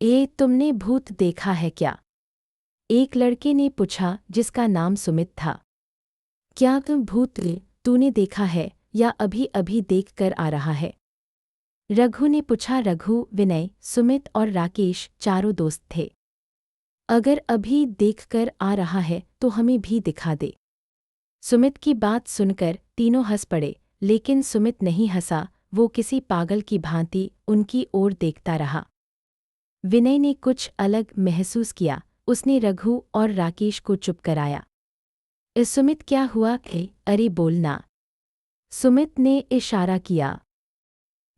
तुमने भूत देखा है क्या? एक लड़के ने पूछा जिसका नाम सुमित था। क्या तुम भूत तूने देखा है या अभी अभी देख कर आ रहा है? रघु ने पूछा। रघु, विनय, सुमित और राकेश चारों दोस्त थे। अगर अभी देख कर आ रहा है तो हमें भी दिखा दे। सुमित की बात सुनकर तीनों हंस पड़े, लेकिन सुमित नहीं हंसा। वो किसी पागल की भांति उनकी ओर देखता रहा। विनय ने कुछ अलग महसूस किया। उसने रघु और राकेश को चुप कराया। सुमित, क्या हुआ है? अरे बोलना। सुमित ने इशारा किया।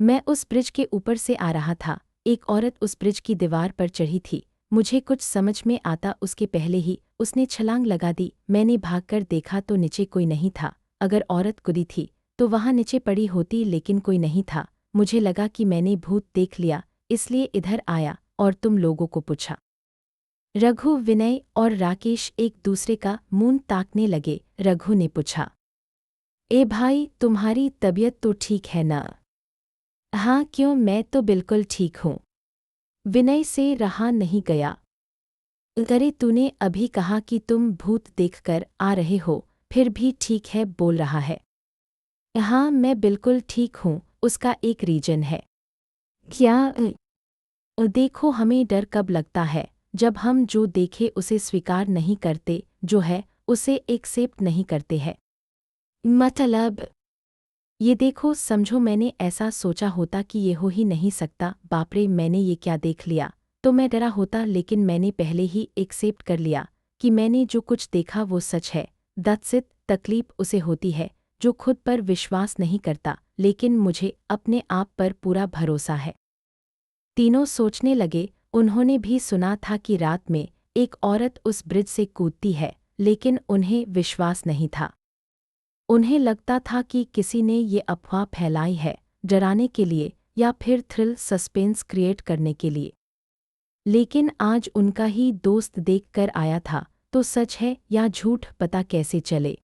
मैं उस ब्रिज के ऊपर से आ रहा था। एक औरत उस ब्रिज की दीवार पर चढ़ी थी। मुझे कुछ समझ में आता उसके पहले ही उसने छलांग लगा दी। मैंने भागकर देखा तो नीचे कोई नहीं था। अगर औरत कूदी थी तो वहां नीचे पड़ी होती, लेकिन कोई नहीं था। मुझे लगा कि मैंने भूत देख लिया, इसलिए इधर आया और तुम लोगों को पूछा। रघु, विनय और राकेश एक दूसरे का मुंह ताकने लगे। रघु ने पूछा, ए भाई, तुम्हारी तबीयत तो ठीक है ना? हाँ, क्यों? मैं तो बिल्कुल ठीक हूँ। विनय से रहा नहीं गया। अरे तूने अभी कहा कि तुम भूत देखकर आ रहे हो, फिर भी ठीक है बोल रहा है। हाँ, मैं बिल्कुल ठीक हूँ। उसका एक रीजन है। क्या? देखो, हमें डर कब लगता है? जब हम जो देखे उसे स्वीकार नहीं करते, जो है उसे एक्सेप्ट नहीं करते हैं। मतलब? ये देखो, समझो, मैंने ऐसा सोचा होता कि ये हो ही नहीं सकता। बापरे, मैंने ये क्या देख लिया? तो मैं डरा होता, लेकिन मैंने पहले ही एक्सेप्ट कर लिया कि मैंने जो कुछ देखा वो सच है। That's it. तकलीफ उसे होती है जो खुद पर विश्वास नहीं करता, लेकिन मुझे अपने आप पर पूरा भरोसा है। तीनों सोचने लगे। उन्होंने भी सुना था कि रात में एक औरत उस ब्रिज से कूदती है, लेकिन उन्हें विश्वास नहीं था। उन्हें लगता था कि किसी ने ये अफवाह फैलाई है, डराने के लिए या फिर थ्रिल सस्पेंस क्रिएट करने के लिए। लेकिन आज उनका ही दोस्त देख कर आया था, तो सच है या झूठ पता कैसे चले?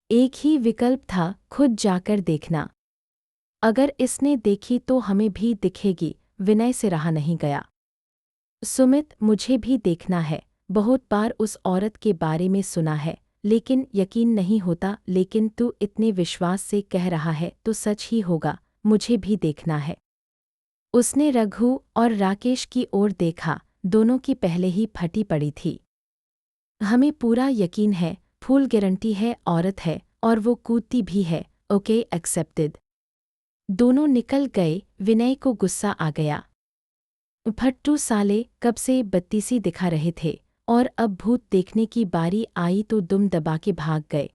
एक ही विकल्प था, खुद जाकर देखना। अगर इसने देखी तो हमें भी दिखेगी। विनय से रहा नहीं गया। सुमित, मुझे भी देखना है। बहुत बार उस औरत के बारे में सुना है, लेकिन यकीन नहीं होता। लेकिन तू इतने विश्वास से कह रहा है तो सच ही होगा। मुझे भी देखना है। उसने रघु और राकेश की ओर देखा। दोनों की पहले ही फटी पड़ी थी। हमें पूरा यकीन है, फुल गारंटी है, औरत है और वो कूदती भी है। Okay, accepted. दोनों निकल गए। विनय को गुस्सा आ गया। फट्टू साले कब से बत्तीसी दिखा रहे थे और अब भूत देखने की बारी आई तो दुम दबा के भाग गए।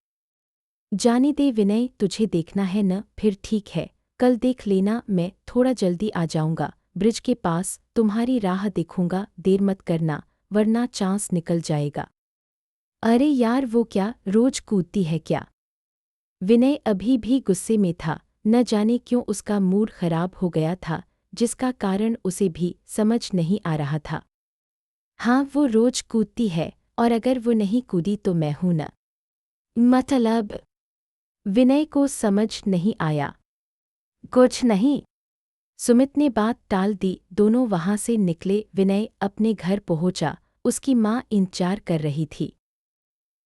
जाने दे विनय, तुझे देखना है न? फिर ठीक है, कल देख लेना। मैं थोड़ा जल्दी आ जाऊंगा। ब्रिज के पास तुम्हारी राह देखूंगा। देर मत करना, वरना चांस निकल जाएगा। अरे यार, वो क्या रोज कूदती है क्या? विनय अभी भी गुस्से में था। न जाने क्यों उसका मूड खराब हो गया था, जिसका कारण उसे भी समझ नहीं आ रहा था। हाँ, वो रोज कूदती है, और अगर वो नहीं कूदी तो मैं हूं न। मतलब? विनय को समझ नहीं आया। कुछ नहीं। सुमित ने बात टाल दी। दोनों वहां से निकले। विनय अपने घर पहुंचा। उसकी माँ इंतजार कर रही थी।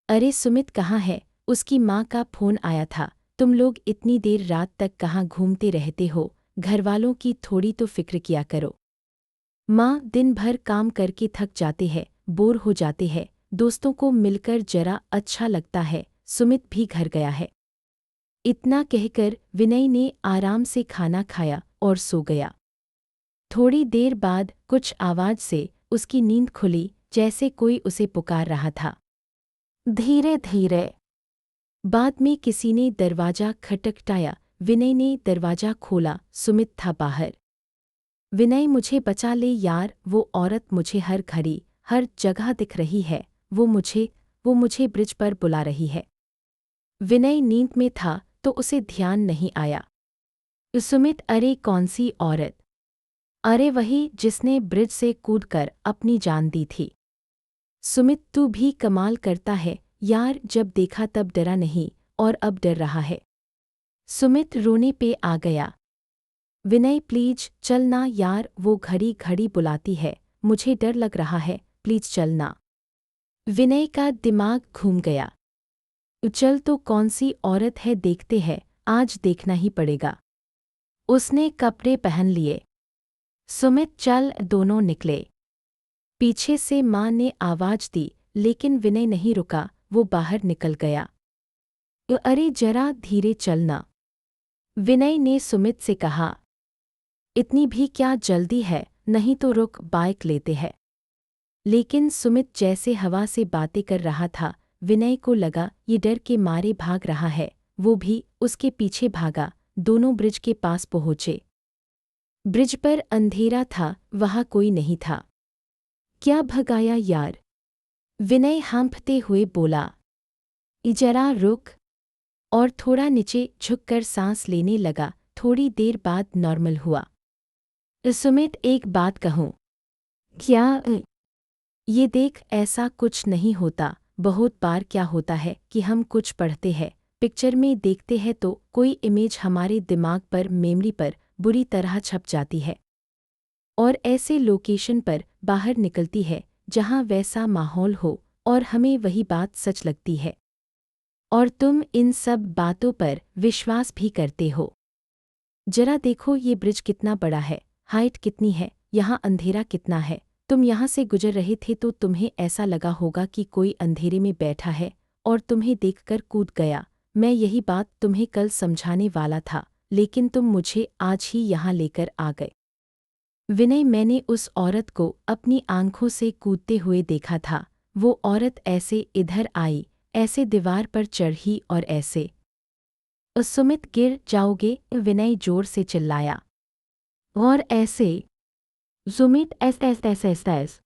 अरे सुमित कहाँ है? उसकी माँ का फोन आया था। तुम लोग इतनी देर रात तक कहाँ घूमते रहते हो? घरवालों की थोड़ी तो फिक्र किया करो। माँ, दिन भर काम करके थक जाते हैं, बोर हो जाते हैं। दोस्तों को मिलकर जरा अच्छा लगता है। सुमित भी घर गया है। इतना कहकर विनय ने आराम से खाना खाया और सो गया। थोड़ी देर बाद कुछ आवाज से उसकी नींद खुली, जैसे कोई उसे पुकार रहा था। धीरे धीरे। बाद में किसी ने दरवाजा खटखटाया। विनय ने दरवाजा खोला। सुमित था बाहर। विनय, मुझे बचा ले यार, वो औरत मुझे हर घड़ी हर जगह दिख रही है। वो मुझे ब्रिज पर बुला रही है। विनय नींद में था तो उसे ध्यान नहीं आया। सुमित, अरे कौन सी औरत? अरे वही जिसने ब्रिज से कूदकर अपनी जान दी थी। सुमित, तू भी कमाल करता है यार, जब देखा तब डरा नहीं और अब डर रहा है। सुमित रोने पे आ गया। विनय, प्लीज चल ना यार, वो घड़ी घड़ी बुलाती है। मुझे डर लग रहा है, प्लीज चलना। विनय का दिमाग घूम गया। चल तो कौन सी औरत है देखते हैं, आज देखना ही पड़ेगा। उसने कपड़े पहन लिए। सुमित चल, दोनों निकले। पीछे से माँ ने आवाज दी, लेकिन विनय नहीं रुका, वो बाहर निकल गया। अरे जरा धीरे चलना, विनय ने सुमित से कहा। इतनी भी क्या जल्दी है, नहीं तो रुक, बाइक लेते हैं। लेकिन सुमित जैसे हवा से बातें कर रहा था, विनय को लगा ये डर के मारे भाग रहा है। वो भी उसके पीछे भागा। दोनों ब्रिज के पास पहुंचे। ब्रिज पर अंधेरा था, वहां कोई नहीं था। क्या भगाया यार, विनय हाँफते हुए बोला। जरा रुक, और थोड़ा नीचे झुककर सांस लेने लगा। थोड़ी देर बाद नॉर्मल हुआ। सुमित, एक बात कहूं? क्या? ये देख, ऐसा कुछ नहीं होता। बहुत बार क्या होता है कि हम कुछ पढ़ते हैं, पिक्चर में देखते हैं तो कोई इमेज हमारे दिमाग पर, मेमोरी पर बुरी तरह छप जाती है और ऐसे लोकेशन पर बाहर निकलती है जहां वैसा माहौल हो और हमें वही बात सच लगती है। और तुम इन सब बातों पर विश्वास भी करते हो। जरा देखो ये ब्रिज कितना बड़ा है, हाइट कितनी है, यहाँ अंधेरा कितना है। तुम यहाँ से गुजर रहे थे तो तुम्हें ऐसा लगा होगा कि कोई अंधेरे में बैठा है और तुम्हें देखकर कूद गया। मैं यही बात तुम्हें कल समझाने वाला था, लेकिन तुम मुझे आज ही यहाँ लेकर आ गए। विनय, मैंने उस औरत को अपनी आंखों से कूदते हुए देखा था। वो औरत ऐसे इधर आई, ऐसे दीवार पर चढ़ी और ऐसे। सुमित, गिर जाओगे, विनय जोर से चिल्लाया। और ऐसे। सुमित, ऐस।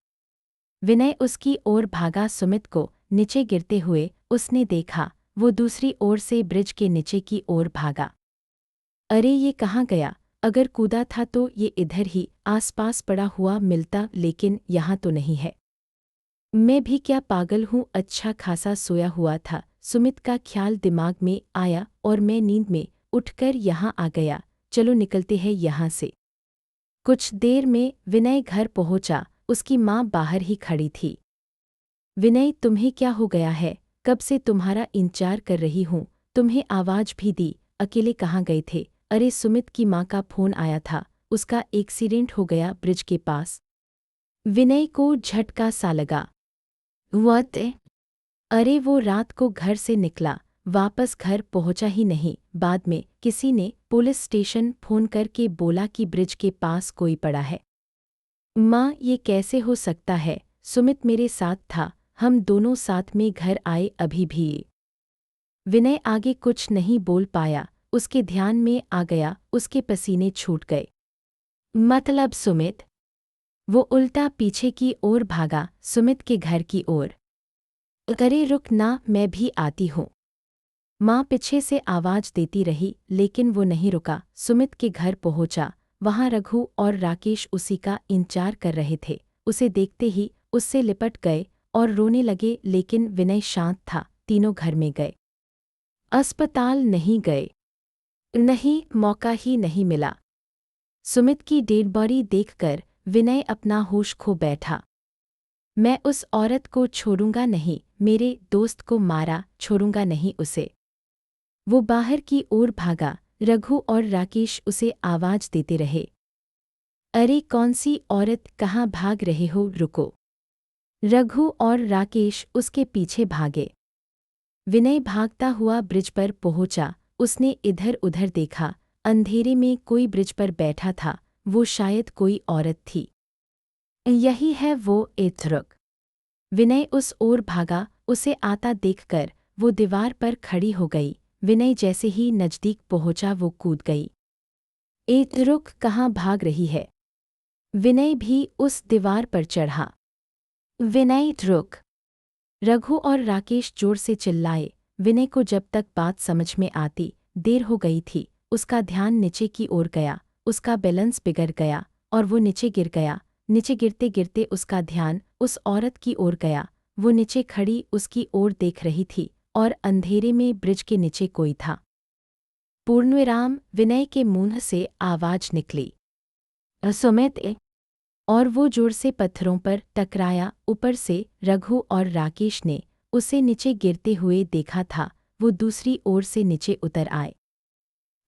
विनय उसकी ओर भागा। सुमित को नीचे गिरते हुए उसने देखा। वो दूसरी ओर से ब्रिज के नीचे की ओर भागा। अरे ये कहाँ गया? अगर कूदा था तो ये इधर ही आसपास पड़ा हुआ मिलता, लेकिन यहाँ तो नहीं है। मैं भी क्या पागल हूँ, अच्छा खासा सोया हुआ था। सुमित का ख्याल दिमाग में आया और मैं नींद में उठकर यहाँ आ गया। चलो निकलते हैं यहाँ से। कुछ देर में विनय घर पहुंचा। उसकी माँ बाहर ही खड़ी थी। विनय, तुम्हें क्या हो गया है? कब से तुम्हारा इंतजार कर रही हूँ, तुम्हें आवाज भी दी। अकेले कहाँ गए थे? अरे सुमित की माँ का फोन आया था, उसका एक्सीडेंट हो गया ब्रिज के पास। विनय को झटका सा लगा। व्हाट? अरे वो रात को घर से निकला, वापस घर पहुंचा ही नहीं। बाद में किसी ने पुलिस स्टेशन फोन करके बोला कि ब्रिज के पास कोई पड़ा है। माँ, ये कैसे हो सकता है? सुमित मेरे साथ था, हम दोनों साथ में घर आए अभी भी। विनय आगे कुछ नहीं बोल पाया। उसके ध्यान में आ गया, उसके पसीने छूट गए। मतलब सुमित? वो उल्टा पीछे की ओर भागा, सुमित के घर की ओर। अरे रुक ना, मैं भी आती हूँ। माँ पीछे से आवाज देती रही, लेकिन वो नहीं रुका। सुमित के घर पहुंचा। वहां रघु और राकेश उसी का इंतजार कर रहे थे। उसे देखते ही उससे लिपट गए और रोने लगे, लेकिन विनय शांत था। तीनों घर में गए, अस्पताल नहीं गए। नहीं, मौका ही नहीं मिला। सुमित की डेड बॉडी देखकर विनय अपना होश खो बैठा। मैं उस औरत को छोड़ूंगा नहीं, मेरे दोस्त को मारा, छोड़ूंगा नहीं उसे। वो बाहर की ओर भागा। रघु और राकेश उसे आवाज देते रहे। अरे कौन सी औरत, कहाँ भाग रहे हो, रुको। रघु और राकेश उसके पीछे भागे। विनय भागता हुआ ब्रिज पर पहुंचा। उसने इधर उधर देखा, अंधेरे में कोई ब्रिज पर बैठा था। वो शायद कोई औरत थी। यही है वो, रुक। विनय उस ओर भागा। उसे आता देखकर वो दीवार पर खड़ी हो गई। विनय जैसे ही नजदीक पहुंचा वो कूद गई। रुक, कहाँ भाग रही है? विनय भी उस दीवार पर चढ़ा। विनय रुक, रघु और राकेश जोर से चिल्लाए। विनय को जब तक बात समझ में आती देर हो गई थी। उसका ध्यान नीचे की ओर गया, उसका बैलेंस बिगड़ गया और वो नीचे गिर गया। नीचे गिरते गिरते उसका ध्यान उस औरत की ओर गया। वो नीचे खड़ी उसकी ओर देख रही थी और अंधेरे में ब्रिज के नीचे कोई था। पूर्णविराम। विनय के मुंह से आवाज निकली। सुमित। और वो जोर से पत्थरों पर टकराया। ऊपर से रघु और राकेश ने उसे नीचे गिरते हुए देखा था। वो दूसरी ओर से नीचे उतर आए।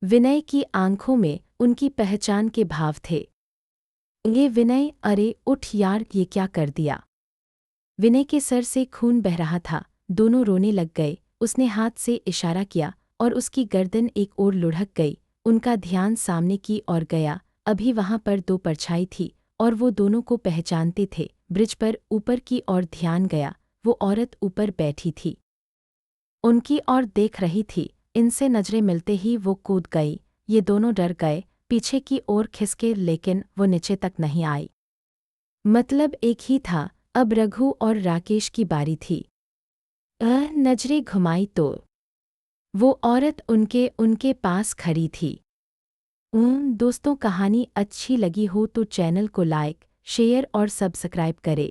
विनय की आंखों में उनकी पहचान के भाव थे। ये विनय, अरे उठ यार, ये क्या कर दिया। विनय के सर से खून बह रहा था। दोनों रोने लग गए। उसने हाथ से इशारा किया और उसकी गर्दन एक ओर लुढ़क गई। उनका ध्यान सामने की ओर गया। अभी वहां पर दो परछाई थी और वो दोनों को पहचानते थे। ब्रिज पर ऊपर की ओर ध्यान गया। वो औरत ऊपर बैठी थी, उनकी ओर देख रही थी। इनसे नजरें मिलते ही वो कूद गई। ये दोनों डर गए, पीछे की ओर खिसके, लेकिन वो नीचे तक नहीं आई। मतलब एक ही था, अब रघु और राकेश की बारी थी। नजरें घुमाई तो वो औरत उनके उनके पास खड़ी थी। दोस्तों, कहानी अच्छी लगी हो तो चैनल को लाइक, शेयर और सब्सक्राइब करें।